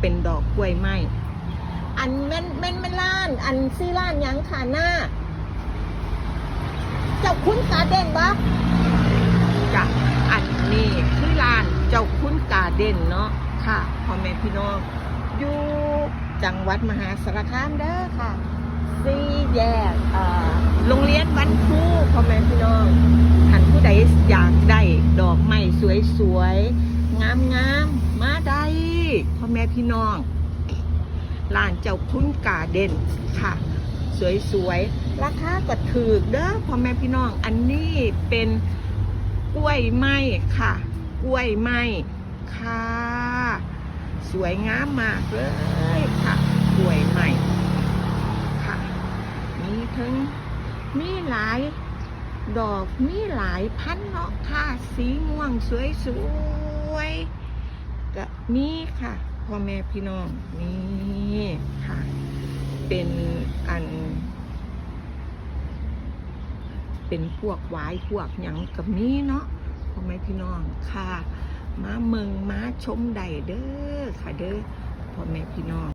เป็นดอกกล้วยไม้อันแม่นล้านอันซี่ล้านยังค่ะหน้าเจ้าคุณการ์เด้นปะจ้ะอันนี้คือร้านเจ้าคุณการ์เด้นเนาะค่ะพ่อแม่พี่น้องอยู่จังหวัดมหาสารคามเด้อค่ะสี่แยกโรงเรียนบ้านคูพ่อแม่พี่น้องท่านผู้ใดอยากได้ดอกไม้สวยๆงามๆมาได้พ่อแม่พี่น้องร้านเจ้าคุณการ์เด้นค่ะสวยๆราคาก็ถูกเด้อพ่อแม่พี่น้องอันนี้เป็นกล้วยไม้ค่ะกล้วยไม้ค่ะสวยงามมากเลยค่ะกล้วยไม้ค่ะมีหลายดอกมีหลายพันเนาะค่ะสีม่วงสวยๆก็มีค่ะพ่อแม่พี่น้องนี่ค่ะเป็นพวกหวายพวกหยังกับมีเนาะพ่อแม่พี่น้องค่ะมาเมืองมาชมได้เด้อค่ะเด้อพ่อแม่พี่น้อง